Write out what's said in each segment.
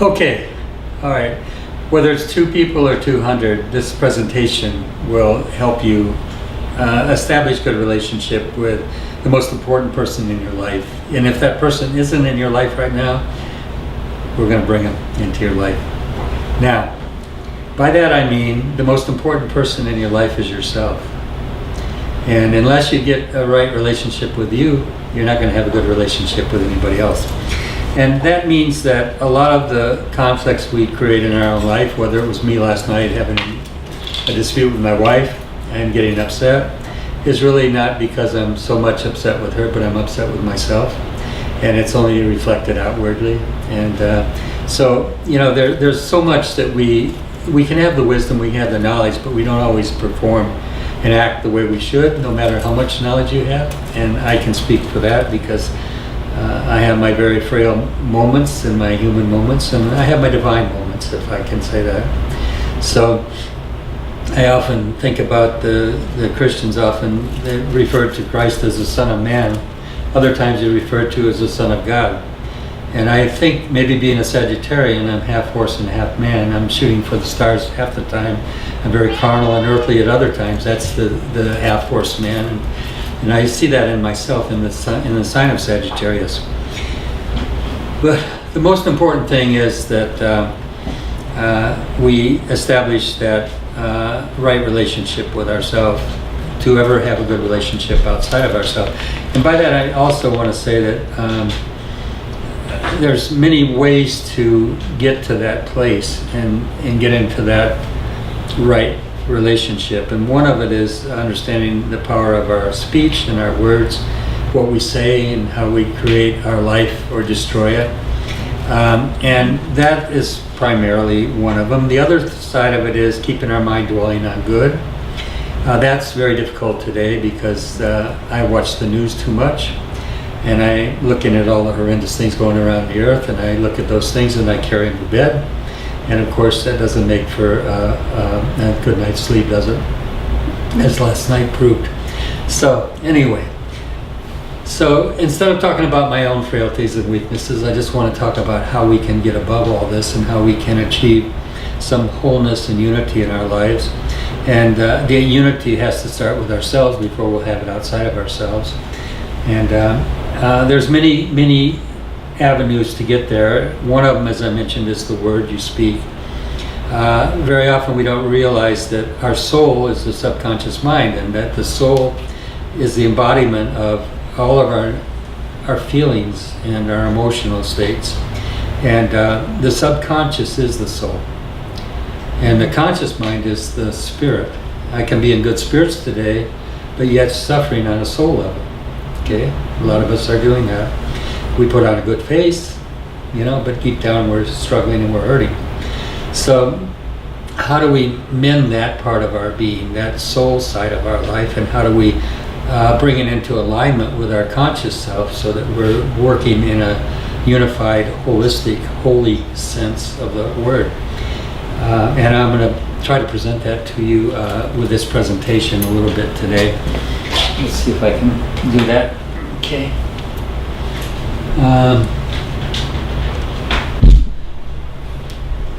Okay, all right. Whether it's 2 people or 200, this presentation will help you establish good relationship with the most important person in your life. And if that person isn't in your life right now, we're going to bring them into your life. Now, by that I mean the most important person in your life is yourself. And unless you get a right relationship with you, you're not going to have a good relationship with anybody else. And that means that a lot of the conflicts we create in our own life, whether it was me last night having a dispute with my wife and getting upset, is really not because I'm so much upset with her, but I'm upset with myself. And it's only reflected outwardly. And so, there's so much that we can have the wisdom, we can have the knowledge, but we don't always perform and act the way we should, no matter how much knowledge you have. And I can speak for that because I have my very frail moments and my human moments, and I have my divine moments, if I can say that. So I often think about the Christians often they refer to Christ as the Son of Man. Other times they're referred to as the Son of God. And I think maybe being a Sagittarian, I'm half horse and half man. I'm shooting for the stars half the time. I'm very carnal and earthly at other times. That's the half horse man. And I see that in myself in the sign of Sagittarius. But the most important thing is that we establish that right relationship with ourselves to ever have a good relationship outside of ourselves. And by that I also want to say that there's many ways to get to that place and get into that right relationship. And one of it is understanding the power of our speech and our words, what we say and how we create our life or destroy it. And that is primarily one of them. The other side of it is keeping our mind dwelling on good. That's very difficult today because I watch the news too much. And I'm looking at all the horrendous things going around the earth, and I look at those things and I carry them to bed. And of course that doesn't make for a good night's sleep, does it? As last night proved. So anyway, so instead of talking about my own frailties and weaknesses, I just want to talk about how we can get above all this and how we can achieve some wholeness and unity in our lives. And the unity has to start with ourselves before we'll have it outside of ourselves. And there's many avenues to get there. One of them, as I mentioned, is the word you speak. Very often we don't realize that our soul is the subconscious mind, and that the soul is the embodiment of all of our feelings and our emotional states. And the subconscious is the soul. And the conscious mind is the spirit. I can be in good spirits today, but yet suffering on a soul level. Okay, a lot of us are doing that. We put on a good face, but deep down we're struggling and we're hurting. So how do we mend that part of our being, that soul side of our life, and how do we bring it into alignment with our conscious self so that we're working in a unified, holistic, holy sense of the word? And I'm going to try to present that to you with this presentation a little bit today. Let's see if I can do that. Okay.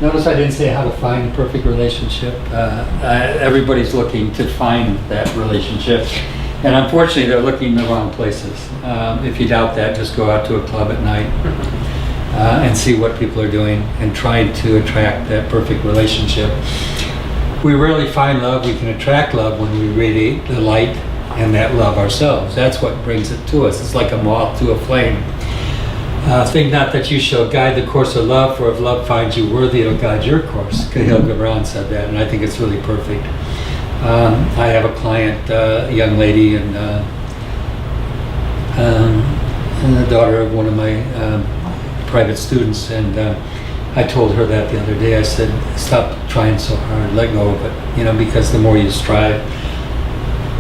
Notice I didn't say how to find a perfect relationship. Everybody's looking to find that relationship. And unfortunately, they're looking in the wrong places. If you doubt that, just go out to a club at night and see what people are doing and trying to attract that perfect relationship. We rarely find love. We can attract love when we radiate the light and that love ourselves. That's what brings it to us. It's like a moth to a flame. Think not that you shall guide the course of love, for if love finds you worthy, it'll guide your course. Kahlil Gibran said that, and I think it's really perfect. I have a client, a young lady, and the daughter of one of my private students, and I told her that the other day. I said, stop trying so hard, let go of it, because the more you strive,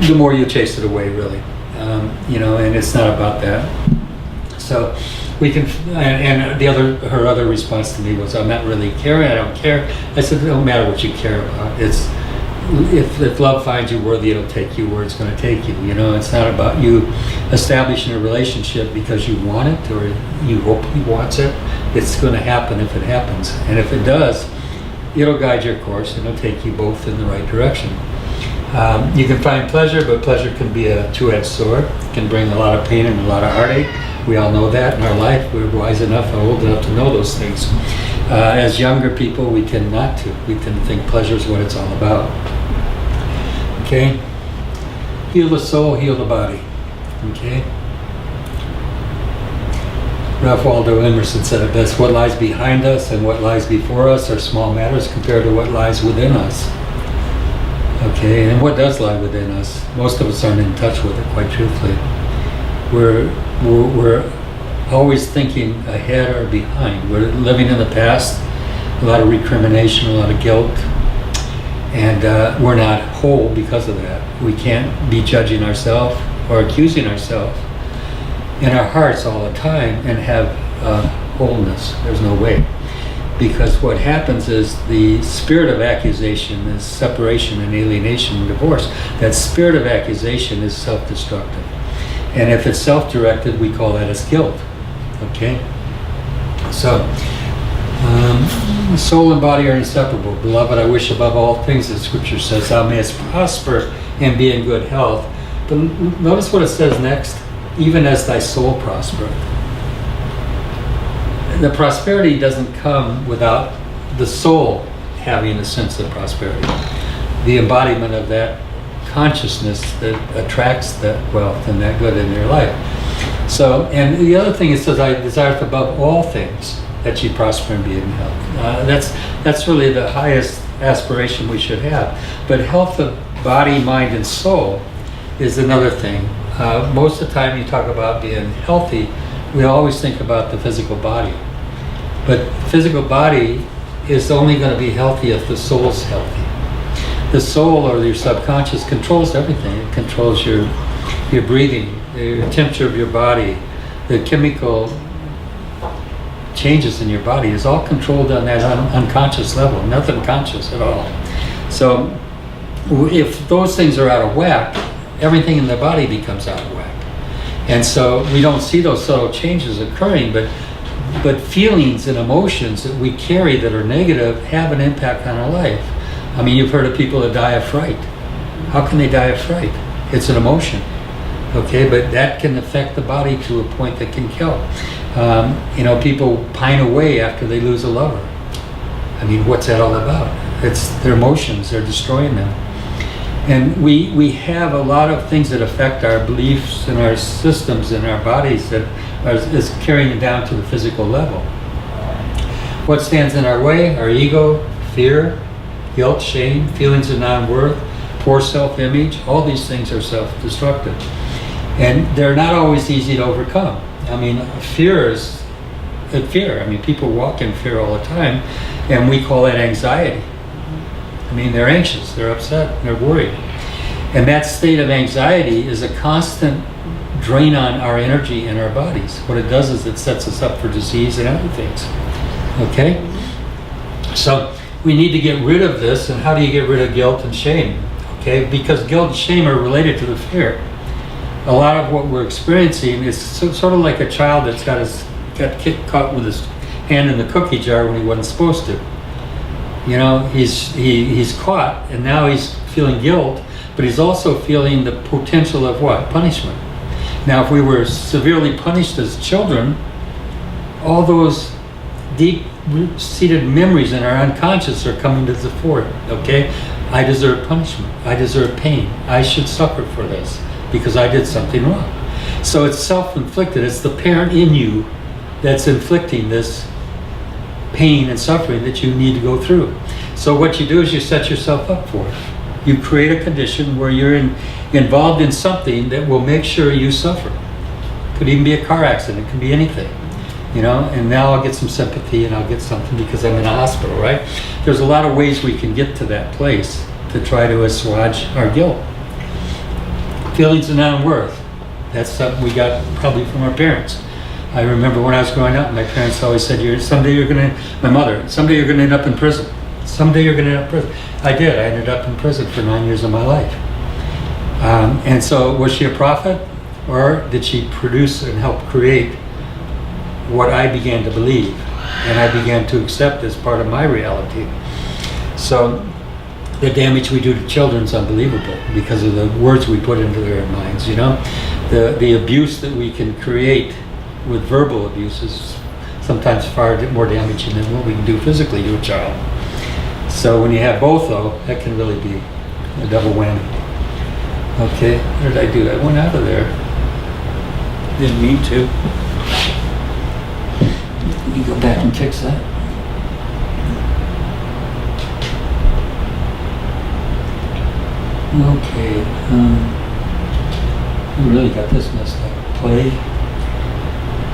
the more you chase it away, really. And it's not about that. So we can, and her other response to me was, I'm not really caring, I don't care. I said, it don't matter what you care about. It's if love finds you worthy, it'll take you where it's going to take you. You know, it's not about you establishing a relationship because you want it or you hope he wants it. It's going to happen if it happens. And if it does, it'll guide your course and it'll take you both in the right direction. You can find pleasure, but pleasure can be a two-edged sword. It can bring a lot of pain and a lot of heartache. We all know that in our life. We're wise enough and old enough to know those things. As younger people, we tend not to. We tend to think pleasure is what it's all about. Okay? Heal the soul, heal the body. Okay? Ralph Waldo Emerson said it best, what lies behind us and what lies before us are small matters compared to what lies within us. Okay, and what does lie within us? Most of us aren't in touch with it, quite truthfully. We're always thinking ahead or behind. We're living in the past, a lot of recrimination, a lot of guilt, and we're not whole because of that. We can't be judging ourselves or accusing ourselves in our hearts all the time and have wholeness. There's no way. Because what happens is the spirit of accusation is separation and alienation and divorce. That spirit of accusation is self-destructive. And if it's self-directed, we call that as guilt. Okay? So, soul and body are inseparable. Beloved, I wish above all things, the scripture says, thou mayest prosper and be in good health. But notice what it says next, even as thy soul prospereth. The prosperity doesn't come without the soul having a sense of prosperity. The embodiment of that consciousness that attracts that wealth and that good in your life. So, and the other thing it says, I desire above all things that ye prosper and be in health. That's really the highest aspiration we should have. But health of body, mind, and soul is another thing. Most of the time you talk about being healthy, we always think about the physical body. But physical body is only going to be healthy if the soul's healthy. The soul or your subconscious controls everything. It controls your breathing, the temperature of your body, the chemical changes in your body is all controlled on that unconscious level, nothing conscious at all. So if those things are out of whack, everything in the body becomes out of whack. And so we don't see those subtle changes occurring, but feelings and emotions that we carry that are negative have an impact on our life. I mean, you've heard of people that die of fright. How can they die of fright? It's an emotion, okay? But that can affect the body to a point that can kill. People pine away after they lose a lover. I mean, what's that all about? It's their emotions, they're destroying them. And we have a lot of things that affect our beliefs and our systems and our bodies that is carrying it down to the physical level. What stands in our way? Our ego, fear, guilt, shame, feelings of non-worth, poor self-image. All these things are self-destructive. And they're not always easy to overcome. I mean, fear. I mean, people walk in fear all the time, and we call it anxiety. I mean, they're anxious, they're upset, they're worried. And that state of anxiety is a constant drain on our energy in our bodies. What it does is it sets us up for disease and other things. Okay? So we need to get rid of this. And how do you get rid of guilt and shame? Okay? Because guilt and shame are related to the fear. A lot of what we're experiencing is sort of like a child that's got caught with his hand in the cookie jar when he wasn't supposed to. You know, he's caught, and now he's feeling guilt, but he's also feeling the potential of what? Punishment. Now, if we were severely punished as children, all those deep-seated memories in our unconscious are coming to the fore, okay? I deserve punishment. I deserve pain. I should suffer for this because I did something wrong. So it's self-inflicted. It's the parent in you that's inflicting this pain and suffering that you need to go through. So what you do is you set yourself up for it. You create a condition where you're involved in something that will make sure you suffer. Could even be a car accident, it could be anything. You know, and now I'll get some sympathy and I'll get something because I'm in a hospital, right? There's a lot of ways we can get to that place to try to assuage our guilt. Feelings of non-worth. That's something we got probably from our parents. I remember when I was growing up, my parents always said, someday you're gonna end up in prison. Someday you're going to end up in prison. I did. I ended up in prison for 9 years of my life. And so was she a prophet, or did she produce and help create what I began to believe and I began to accept as part of my reality? So the damage we do to children is unbelievable because of the words we put into their minds, you know? The abuse that we can create with verbal abuse is sometimes far more damaging than what we can do physically to a child. So when you have both, though, that can really be a double whammy. Okay, what did I do? I went out of there. Didn't mean to. Let me go back and fix that. Okay, we really got this messed up. Play.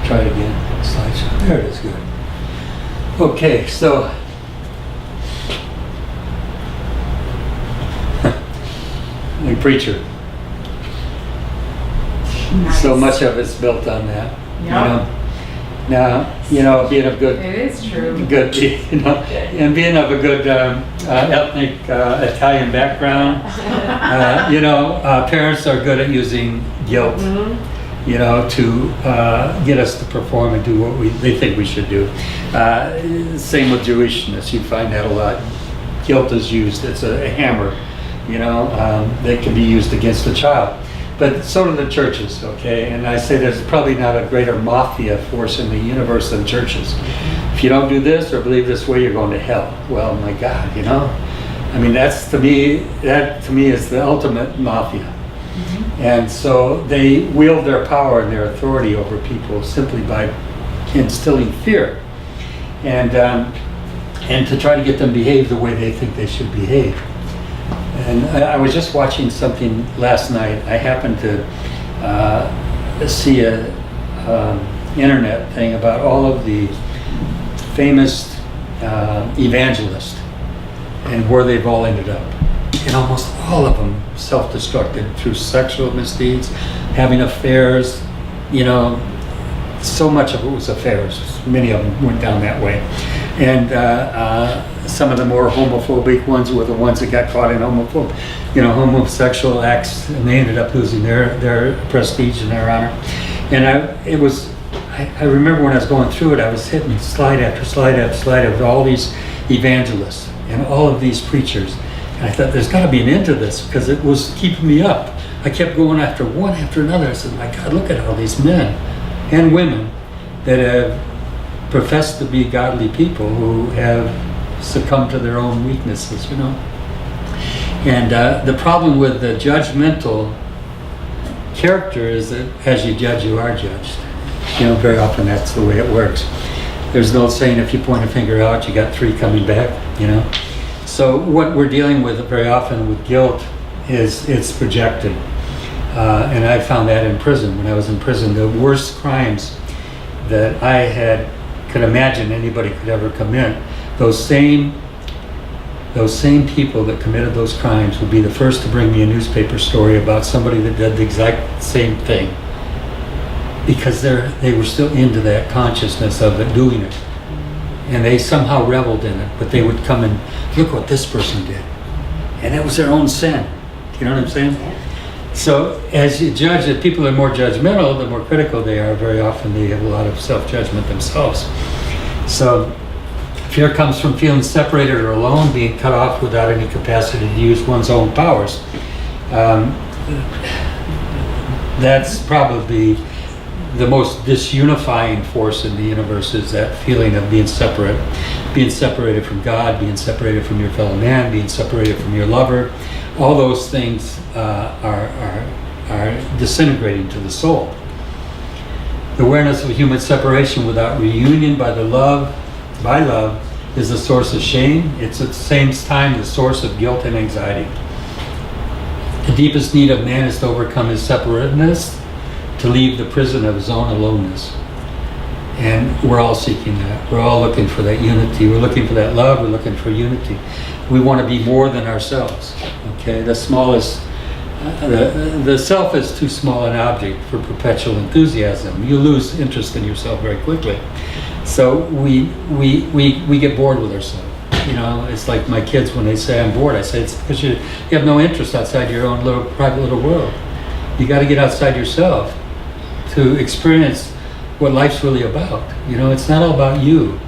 Try it again. Slideshow. There it is. Good. Okay, so the preacher. Nice. So much of it's built on that. Yep. You know? Now, you know, being of good, It is true. you know, and being of a good ethnic Italian background, you know, parents are good at using guilt, you know, to get us to perform and do what they think we should do. Same with Jewishness, you find that a lot. Guilt is used, it's a hammer, you know, that can be used against the child. But so do the churches, okay? And I say there's probably not a greater mafia force in the universe than churches. If you don't do this or believe this way, you're going to hell. Well, my God, you know? I mean, that to me is the ultimate mafia. And so they wield their power and their authority over people simply by instilling fear. And to try to get them to behave the way they think they should behave. And I was just watching something last night. I happened to see a internet thing about all of the famous evangelists and where they've all ended up. And almost all of them self-destructed through sexual misdeeds, having affairs, you know, so much of it was affairs. Many of them went down that way. And some of the more homophobic ones were the ones that got caught in homosexual acts, and they ended up losing their prestige and their honor. And I remember when I was going through it, I was hitting slide after slide after slide of all these evangelists and all of these preachers. And I thought, there's got to be an end to this, because it was keeping me up. I kept going after one after another. I said, my God, look at all these men and women that have professed to be godly people who have succumbed to their own weaknesses, you know. And the problem with the judgmental character is that as you judge, you are judged. You know, very often that's the way it works. There's no saying if you point a finger out, you got three coming back, you know. So what we're dealing with very often with guilt is it's projected. And I found that in prison. When I was in prison, the worst crimes that I could imagine anybody could ever commit, those same people that committed those crimes would be the first to bring me a newspaper story about somebody that did the exact same thing, because they were still into that consciousness of it, doing it, and they somehow reveled in it. But they would come and look what this person did, and it was their own sin. You know what I'm saying? So as you judge, if people are more judgmental, the more critical they are, very often they have a lot of self-judgment themselves. So fear comes from feeling separated or alone, being cut off without any capacity to use one's own powers. That's probably the most disunifying force in the universe, is that feeling of being separated from God, being separated from your fellow man, being separated from your lover. All those things are disintegrating to the soul. The awareness of human separation without reunion by love is the source of shame. It's at the same time the source of guilt and anxiety. The deepest need of man is to overcome his separateness, to leave the prison of his own aloneness. And we're all seeking that. We're all looking for that unity. We're looking for that love. We're looking for unity. We want to be more than ourselves. Okay, the smallest, the self is too small an object for perpetual enthusiasm. You lose interest in yourself very quickly. So we get bored with ourselves. You know, it's like my kids when they say I'm bored. I say it's because you have no interest outside your own little private little world. You got to get outside yourself to experience what life's really about. You know, it's not all about you.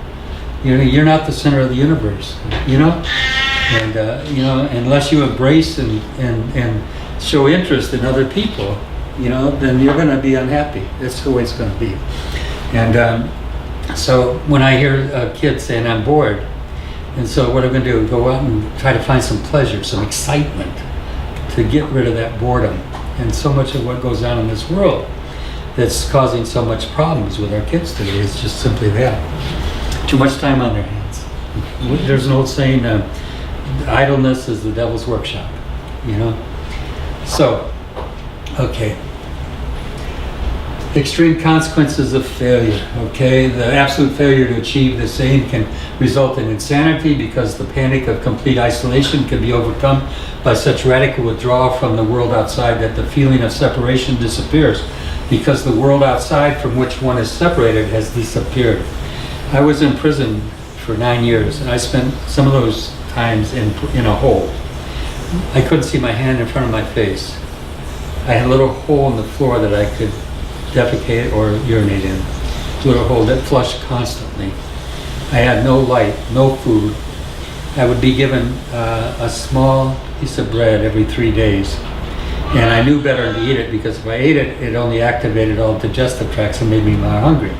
You know, you're not the center of the universe. You know, and you know, unless you embrace and show interest in other people, you know, then you're going to be unhappy. That's the way it's going to be. And so when I hear kids saying I'm bored, and so what I'm going to do, go out and try to find some pleasure, some excitement to get rid of that boredom. And so much of what goes on in this world that's causing so much problems with our kids today is just simply that. Too much time on their hands. There's an old saying, idleness is the devil's workshop, you know? So, okay. Extreme consequences of failure, okay? The absolute failure to achieve this aim can result in insanity because the panic of complete isolation can be overcome by such radical withdrawal from the world outside that the feeling of separation disappears because the world outside from which one is separated has disappeared. I was in prison for 9 years and I spent some of those times in a hole. I couldn't see my hand in front of my face. I had a little hole in the floor that I could defecate or urinate in. A little hole that flushed constantly. I had no light, no food. I would be given a small piece of bread every 3 days. And I knew better to eat it because if I ate it, it only activated all digestive tracts and made me more hungry.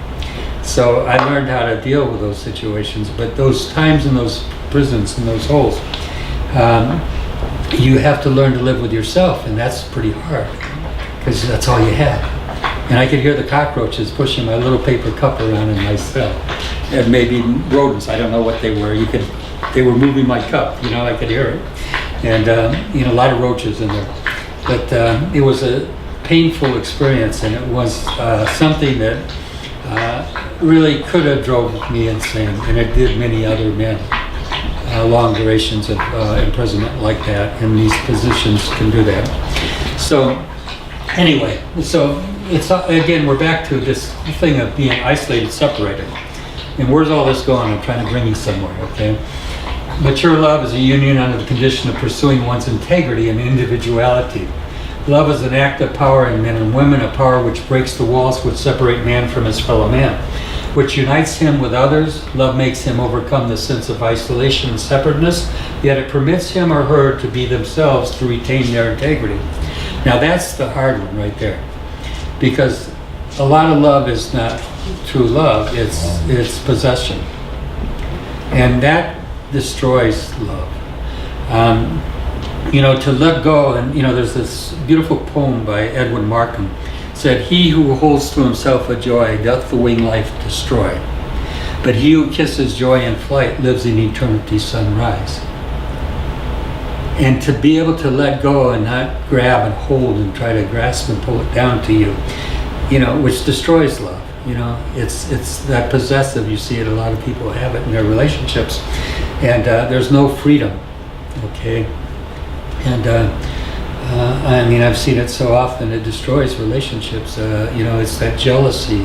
So I learned how to deal with those situations. But those times in those prisons, in those holes, you have to learn to live with yourself, and that's pretty hard because that's all you had. And I could hear the cockroaches pushing my little paper cup around in my cell. And maybe rodents, I don't know what they were. They were moving my cup, you know, I could hear it. And, you know, a lot of roaches in there. But it was a painful experience, and it was something that really could have drove me insane, and it did many other men. Long durations of imprisonment like that, and these positions can do that. So, anyway, so it's again, we're back to this thing of being isolated, separated. And where's all this going? I'm trying to bring you somewhere, okay? Mature love is a union under the condition of pursuing one's integrity and individuality. Love is an act of power in men and women, a power which breaks the walls which separate man from his fellow man, which unites him with others. Love makes him overcome the sense of isolation and separateness, yet it permits him or her to be themselves to retain their integrity. Now that's the hard one right there, because a lot of love is not true love, it's possession. And that destroys love. You know, to let go, and you know, there's this beautiful poem by Edwin Markham, said, "He who holds to himself a joy doth the winged life destroy, but he who kisses joy in flight lives in eternity's sunrise." And to be able to let go and not grab and hold and try to grasp and pull it down to you, you know, which destroys love. You know, it's that possessive. You see it, a lot of people have it in their relationships, and there's no freedom, okay? And I mean, I've seen it so often, it destroys relationships. You know, it's that jealousy.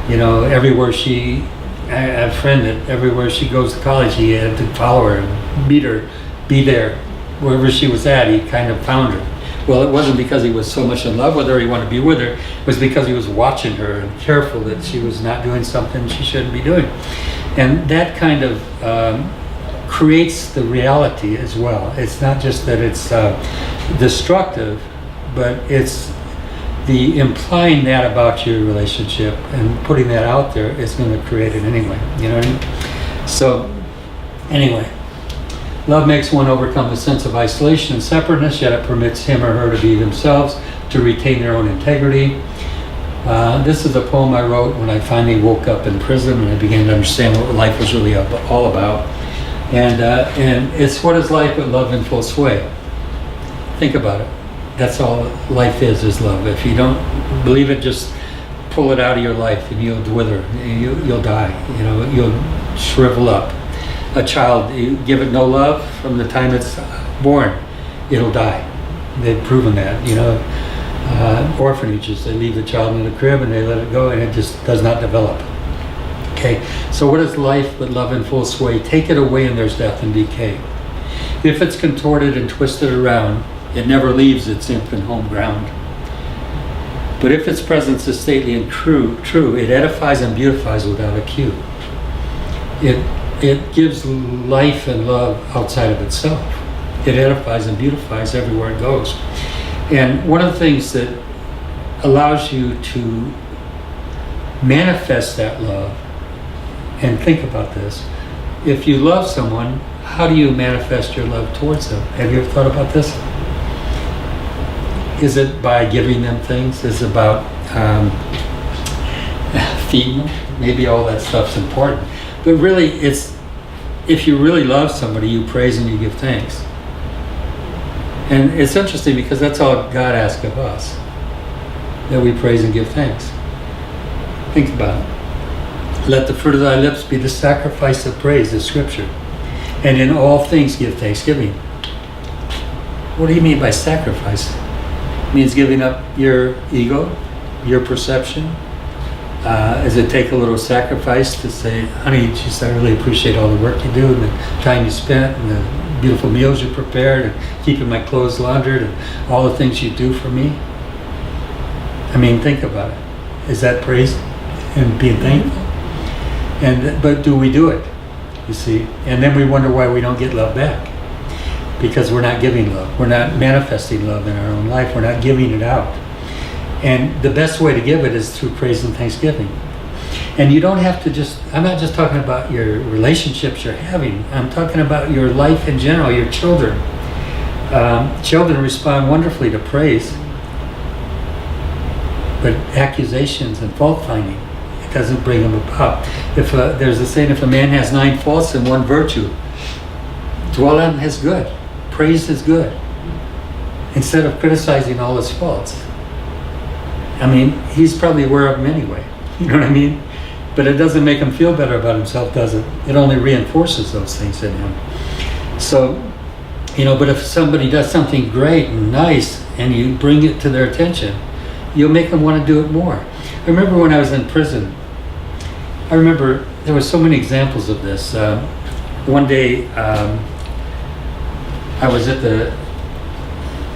You know, I have a friend that everywhere she goes to college, he had to follow her and meet her, be there. Wherever she was at, he kind of found her. Well, it wasn't because he was so much in love with her, he wanted to be with her. It was because he was watching her and careful that she was not doing something she shouldn't be doing. And that kind of creates the reality as well. It's not just that it's destructive, but it's the implying that about your relationship and putting that out there is going to create it anyway. You know what I mean? So, anyway. Love makes one overcome the sense of isolation and separateness, yet it permits him or her to be themselves, to retain their own integrity. This is a poem I wrote when I finally woke up in prison and I began to understand what life was really all about. And it's what is life but love in full sway. Think about it. That's all life is love. If you don't believe it, just pull it out of your life and you'll wither. You'll die. You know, you'll shrivel up. A child, you give it no love from the time it's born, it'll die. They've proven that, you know. Orphanages, they leave the child in the crib and they let it go and it just does not develop. Okay, so what is life but love in full sway? Take it away and there's death and decay. If it's contorted and twisted around, it never leaves its infant home ground. But if its presence is stately and true, it edifies and beautifies without a cue. It gives life and love outside of itself. It edifies and beautifies everywhere it goes. And one of the things that allows you to manifest that love, and think about this, if you love someone, how do you manifest your love towards them? Have you ever thought about this? Is it by giving them things? Is it about feeding them? Maybe all that stuff's important. But really, it's, if you really love somebody, you praise and you give thanks. And it's interesting because that's all God asks of us, that we praise and give thanks. Think about it. Let the fruit of thy lips be the sacrifice of praise, the scripture. And in all things give thanksgiving. What do you mean by sacrifice? It means giving up your ego, your perception. Does it take a little sacrifice to say, honey, geez, I really appreciate all the work you do and the time you spent and the beautiful meals you prepared and keeping my clothes laundered and all the things you do for me? I mean, think about it. Is that praise and being thankful? But do we do it? You see? And then we wonder why we don't get love back. Because we're not giving love. We're not manifesting love in our own life. We're not giving it out. And the best way to give it is through praise and thanksgiving. And you don't have to just, I'm not just talking about your relationships you're having. I'm talking about your life in general, your children. Children respond wonderfully to praise. But accusations and fault finding, it doesn't bring them about. There's a saying, if a man has 9 faults and 1 virtue, dwell on his good. Praise his good. Instead of criticizing all his faults. I mean, he's probably aware of them anyway. You know what I mean? But it doesn't make him feel better about himself, does it? It only reinforces those things in him. So, but if somebody does something great and nice and you bring it to their attention, you'll make them want to do it more. I remember when I was in prison, there were so many examples of this. One day, I was at the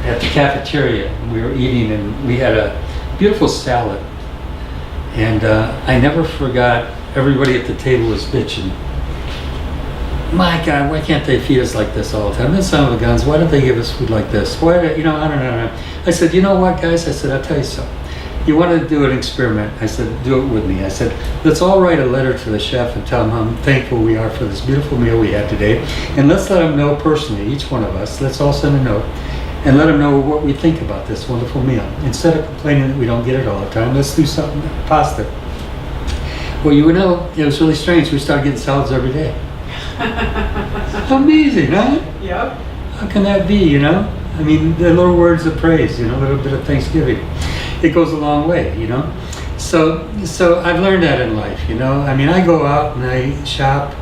cafeteria and we were eating and we had a beautiful salad. And I never forgot, everybody at the table was bitching. My God, why can't they feed us like this all the time? This son of a guns, why don't they give us food like this? Why, I don't know. I said, you know what, guys? I said, I'll tell you something. You want to do an experiment? I said, do it with me. I said, let's all write a letter to the chef and tell him how thankful we are for this beautiful meal we had today. And let's let him know personally, each one of us, let's all send a note and let him know what we think about this wonderful meal. Instead of complaining that we don't get it all the time, let's do something positive. Well, it was really strange. We started getting salads every day. Amazing, huh? Yep. How can that be, I mean, the little words of praise, a little bit of thanksgiving. It goes a long way, So I've learned that in life, I mean, I go out and I shop.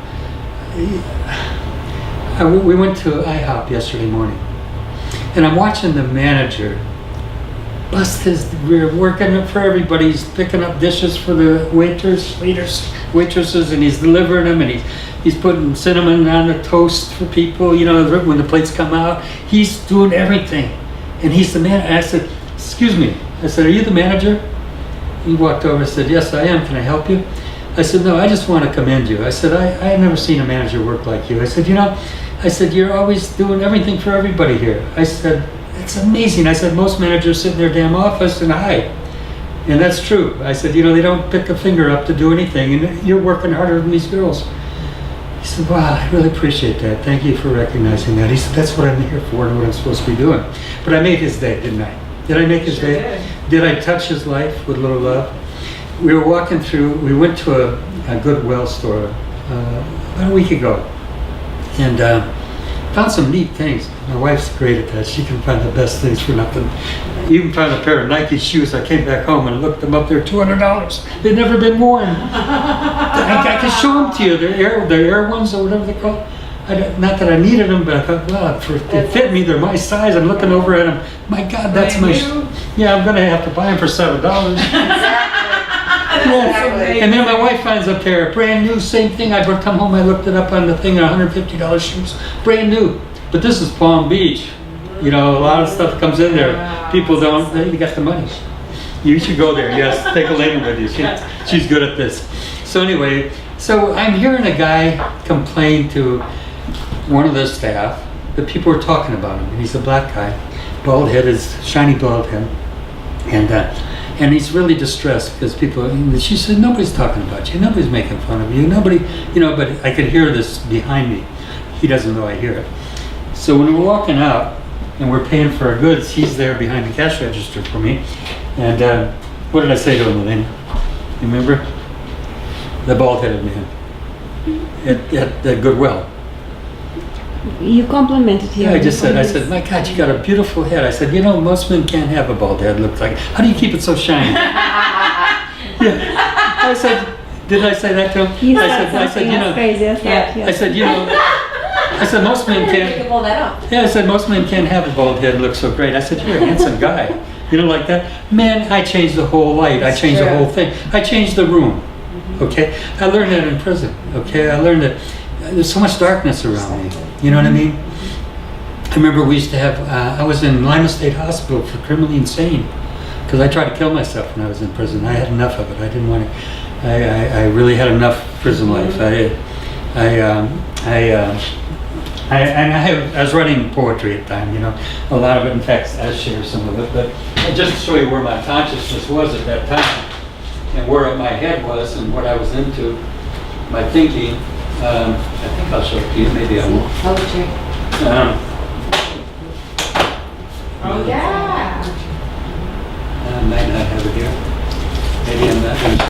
We went to IHOP yesterday morning. And I'm watching the manager bust his rear, working for everybody. He's picking up dishes for the waitresses, and he's delivering them, and he's putting cinnamon on the toast for people, when the plates come out. He's doing everything. And he's the man. I said, excuse me. I said, are you the manager? He walked over and said, yes, I am. Can I help you? I said, no, I just want to commend you. I said, I have never seen a manager work like you. I said, you're always doing everything for everybody here. I said, it's amazing. I said, most managers sit in their damn office and hide. And that's true. I said, they don't pick a finger up to do anything, and you're working harder than these girls. He said, wow, I really appreciate that. Thank you for recognizing that. He said, that's what I'm here for and what I'm supposed to be doing. But I made his day, didn't I? Did I make his day? Did I touch his life with a little love? We were walking through, we went to a Goodwill store about a week ago. And found some neat things. My wife's great at that. She can find the best things for nothing. Even found a pair of Nike shoes. I came back home and looked them up. They're $200. They'd never been worn. I can show them to you. They're air ones or whatever they call. Not that I needed them, but I thought, well, they fit me. They're my size. I'm looking over at them. My God, that's my. Yeah, I'm gonna have to buy them for $7. Exactly. And Exactly. And then my wife finds a pair, brand new, same thing. I come home, I looked it up on the thing, $150 shoes, brand new. But this is Palm Beach. You know, a lot of stuff comes in there. People don't, they got the money. You should go there, yes, take Elena with you. She's good at this. So anyway, so I'm hearing a guy complain to one of the staff that people were talking about him. And he's a black guy, bald head, is shiny bald head. And he's really distressed because people, she said, nobody's talking about you, nobody's making fun of you, nobody, you know, but I could hear this behind me. He doesn't know I hear it. So when we're walking out and we're paying for our goods, he's there behind the cash register for me. And what did I say to him, Elena? You remember? The bald-headed man at the Goodwill. You complimented him. Yeah, I said, my God, you got a beautiful head. I said, you know, most men can't have a bald head. Looks like, how do you keep it so shiny? Yeah. I said, did I say that to him? I said, you know, crazy. I said, you know, I said most men can't. Pull that up. Yeah, I said most men can't have a bald head and look so great. I said, you're a handsome guy. You know, like that. Man, I changed the whole light. I changed the whole thing. I changed the room. Okay, I learned that in prison. Okay, I learned that there's so much darkness around me. You know what I mean? I remember we used to have. I was in Lima State Hospital for criminally insane because I tried to kill myself when I was in prison. I had enough of it. I didn't want to. I really had enough prison life. I was writing poetry at the time, you know, a lot of it. In fact, I'll share some of it, but just to show you where my consciousness was at that time and where my head was and what I was into, my thinking. I think I'll show it to you. Maybe I won't. Poetry. Oh yeah. I might not have it here. Maybe I'm not.